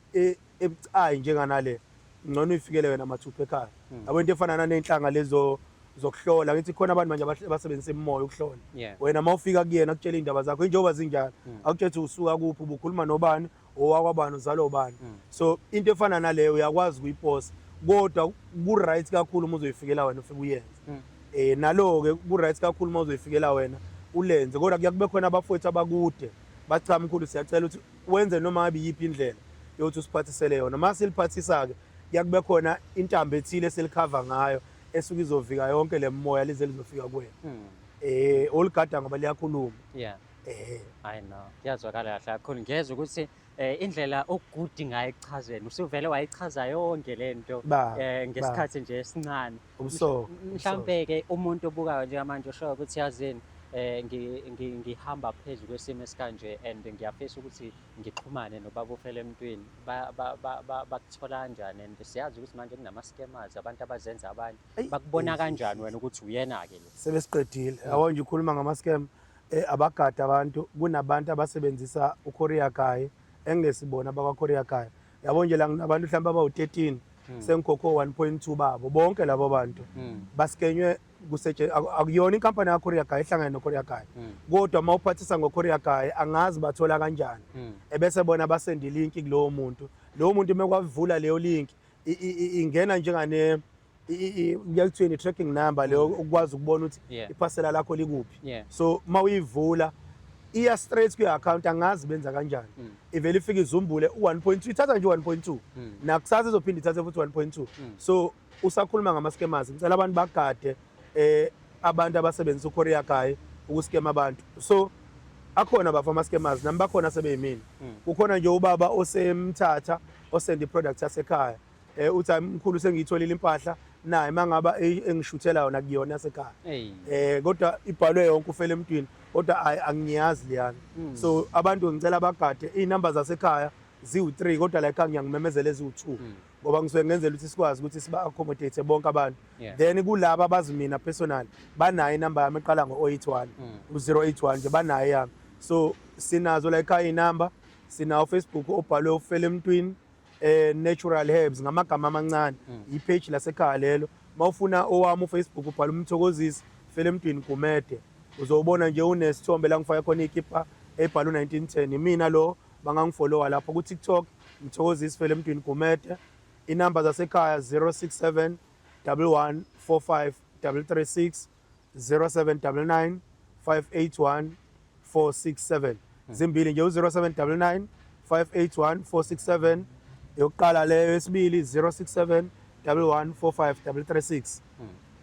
ebucayi njenganale ngcono uyifikele wena mathupha ekhaya. Yabona into efana nanenhlanga lezo zokuhlola ngithi khona abantu manje abasebenzisa imimoya ukuhlola. Wena mawufika kuyena akutshela indaba zakho njengoba zinjalo akutshethe usuka kuphi ubukhuluma nobani owakwabani uzalo bani. So into efana naleyo uyakwazi ukuyiposta kodwa ku right kakhulu uma uzoyifikela wena ufike uyenze. Nalo ke ku right kakhulu uma uzoyifikela wena ulenze kodwa kuyakube khona abafowethu abakude bacha mkhulu siyacela ukuthi wenze noma ngabe yiphi indlela yokuthi usiphathisele yona. Mase siliphathisa ke kuyakube khona intambo ethile selikhava ngayo esuke izovika yonke le moya lize lizofika kuwena. Oligada ngoba liyakhuluma. I know. Kuyazwakala kahle kakhulu. Ngiyezwa ukuthi indlela okugudi ngayo ekuchazeni usuvele wayichaza yonke lento ngesikhathi nje esincane. Mhlambe ke umuntu obukayo njengamanje usho ukuthi yazini ngihamba phezulu kwesimo esikanje and ngiyafisa ukuthi ngixhumane nobaba ufele emntwini bakuthola kanjani and siyazi ukuthi manje kunama scammers abantu abazenza abanye bakubona kanjani wena ukuthi uyena ke lo sebesiqedile yabo nje ukhuluma ngama scam abagada abantu kunabantu abasebenzisa uKorea Guy engesibona abakwaKorea Guy yabo nje la nginabantu mhlawumbe abawu 13 sengikhokho 1.2 babo bonke labo bantu baskenywe akuyona inkampani yaKorea Guy ehlangene noKorea Guy kodwa mawuphathisa ngoKorea Guy angazi bathola kanjani ebese bona basenda ilink kulowo muntu lowo muntu mekwavula leyo link ingena njengane kuyakuthini tracking number leyo ukwazi ukubona ukuthi iphasela lakho likuphi so mawuyivula iya straight ku account angazi benza kanjani ivele ifike izumbule u1.2 ithatha nje 1.2 nakusasa izophinda ithathe futhi 1.2 so usakhuluma ngama scammers ngicela abantu bagade abantu abasebenzisa uKorea Guy ukuskema abantu so akhona bafa ama scammers nami bakhona sebeyimini kukhona nje ubaba osemthatha osend product yasekhaya uthi mkhulu sengiyitholile impahla naye mangaba engishuthela yona kuyona yasekhaya kodwa ibhalwe yonke ufele emntwini kodwa angiyazi liyana so abantu ngicela bagade inamba zasekhaya ziwu3 kodwa la ekhaya ngiyangimemezela eziwu2 ngoba ngisuke ngenzela ukuthi sikwazi ukuthi siba accommodate bonke abantu then kulabo abazi mina personally banayo inamba yami eqala ngo081 u081 nje banayo yami so sinazo la ekhaya inamba sinawo Facebook obhalwe ufele emntwini natural herbs ngamagama amancane ipage lasekhaya lelo mawufuna owami uFacebook ubhala umthokozisi fele emntwini kumede uzobona nje unesithombe la ngifaka khona ikipa ebhala u1910 mina lo bangangifollowa lapho ku TikTok mthokozisi fele emntwini kumede inamba zasekhaya 067 11 45 336 0799 581 467 zimbili nje u0799 581 467 yokuqala leyo yesibili 067 11 45 336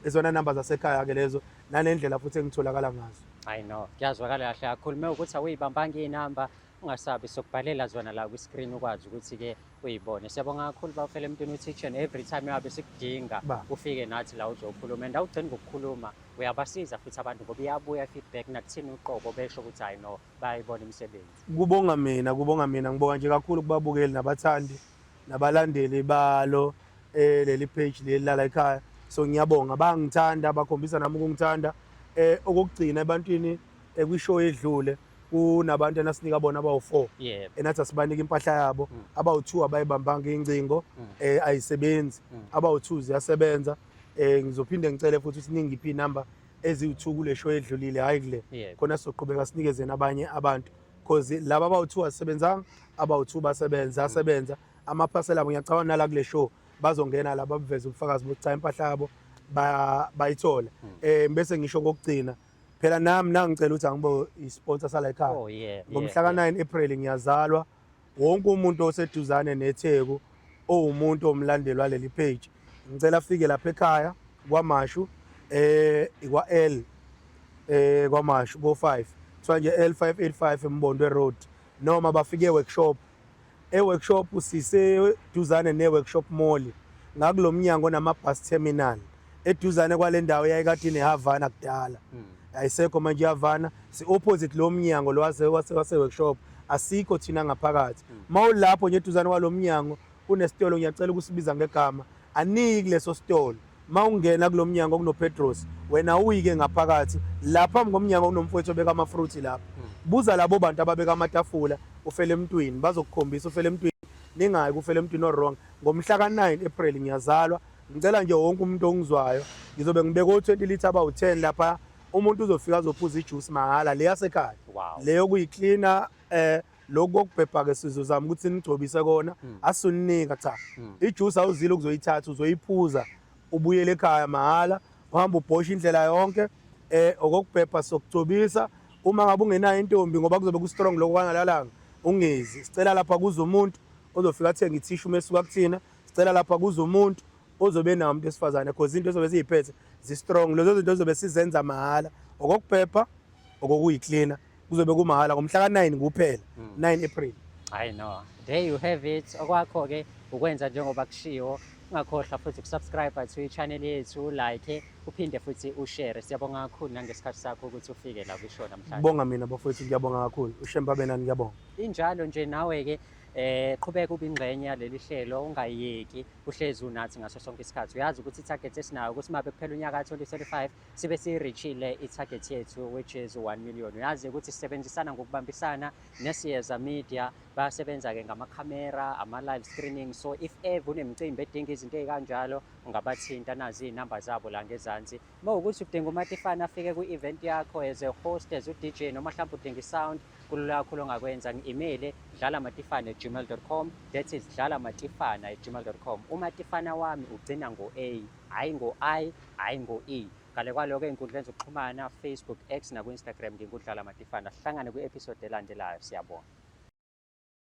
izona number zasekhaya ke lezo nanendlela futhi engitholakala ngazo I know kuyazwakala kahle kakhulu ukuthi awuyibambanga inamba ungasabi sokubhalela zona la ku screen ukwazi ukuthi ke uyibone siyabonga kakhulu bafele emntwini uthi and every time yabe sikudinga ufike nathi la uzokhuluma and awugcini ngokukhuluma uyabasiza futhi abantu ngoba iyabuya feedback nakuthini uqobo besho ukuthi I know bayibona imisebenzi kubonga mina ngibonga nje kakhulu kubabukeli nabathandi nabalandeli balo leli page lelala ekhaya so ngiyabonga bangithanda bakhombisa nami ukungithanda okugcina ebantwini kwishow edlule kunabantu enasinika bona abawu4 enathi asibanika impahla yabo abawu2 abayibambanga incingo ayisebenzi abawu2 ziyasebenza ngizophinde ngicele futhi siningi iphi number eziwu2 kule show edlulile hayi kule khona sizoqhubeka sinikeze nabanye abantu because laba abawu2 asebenzanga abawu2 basebenza ama parcel abo ngiyacabanga nala kule show bazongena laba baveze ubufakazi bokuthi cha impahla yabo bayithola. Bese ngisho kokugcina phela nami nangicela ukuthi angibo isponsor sala ekhaya. Oh yeah. Ngomhla ka-9 April ngiyazalwa. Wonke umuntu oseduzane neTheku owumuntu omlandeli waleli page ngicela afike lapha ekhaya kwaMashu ikwa-L kwaMashu ko5 kuthiwa nje L585 eMbondwe Road noma bafike e-workshop. E-workshop siseduzane ne-workshop mall ngakulo mnyango nama-bus terminal eduzane kwale ndawo yayikade ineHavana kudala. Ayisekho manje iHavana, si-opposite lo mnyango lo wase-workshop, asikho thina ngaphakathi. Mawulapho nje eduzane kwalo mnyango kunesitolo, ngiyacela ukusibiza ngegama, aniki leso sitolo. Mawungena kulo mnyango kunoPetros, wena uyike ngaphakathi, lapha ngomnyango kunomfowethu obeka ama-fruit lapha. Buza labo bantu ababeka amatafula uFele Mtwini, bazokukhombisa uFele Mtwini, ningayi kuFele Mtwini wrong. Ngomhla ka-9 April ngiyazalwa, ngicela nje wonke umuntu ongizwayo, ngizobe ngibeka o-20 litre abawu-10 lapha, umuntu uzofika azophuza ijuice mahhala le yasekhaya. Leyo kuyi-cleaner, lokho kokubhebha-ke sizozama ukuthi nigcobise kona, asuninika cha. Ijuice awuzile ukuzoyithatha, uzoyiphuza, ubuyele ekhaya mahhala, uhamba ubhosha indlela yonke, okokubhebha sokugcobisa. Uma ngabe ungenayo intombi ngoba kuzobe ku-strong lokho kwangalalanga, ungezi. Sicela lapha kuze umuntu ozofika athenga ithishu mesuka kuthina, sicela lapha kuze umuntu ozobe nawo umuntu esifazane because into ezobe ziyiphethe zi-strong. Lezo zinto zobe sizenza mahhala, okokubhebha, okokuyicleaner, kuzobe kumahhala ngomhla ka-9 kuphela, 9 April. I know. There you have it. Okwakho-ke ukwenza njengoba kushiwo. Ungakhohlwa futhi ukusubscribe to i-channel yethu, like, uphinde futhi ushare. Siyabonga kakhulu nangesikhathi sakho ukuthi ufike la kwisho namhlanje. Ngibonga mina bafowethu, ngiyabonga kakhulu. Ushemba benani, ngiyabonga. Injalo nje nawe-ke qhubeka ube ingxenye yaleli hlelo, ungayeki, uhlezi unathi ngaso sonke isikhathi. Uyazi ukuthi i-target esinayo ukuthi mabe kuphela unyaka ka-2035 sibe siyi-reachile i-target yethu which is 1 million. Uyazi ukuthi sisebenzisana ngokubambisana neSiyeza Media, bayasebenza-ke ngamakhamera, ama-live screening. So if ever unemicimbi edinga izinto ey'kanjalo ungabathinta, nazi iy'namba zabo la ngezansi. Uma ukuthi udinga uMatifane afike kwi-event yakho as a host, as u-DJ, noma mhlawumbe udinga i-sound, kulula kakhulu ongakwenza, ngi-email dlalaMatifane@gmail.com. That is dlalaMatifane@gmail.com. uMatifane wami ugcina ngo-A, hhayi ngo-I, hhayi ngo-E. Ngale kwaloko ey'nkundleni zokuxhumana, Facebook, X naku-Instagram ngingudlala Matifane. Sihlangane kwi-episode elandelayo. Siyabonga.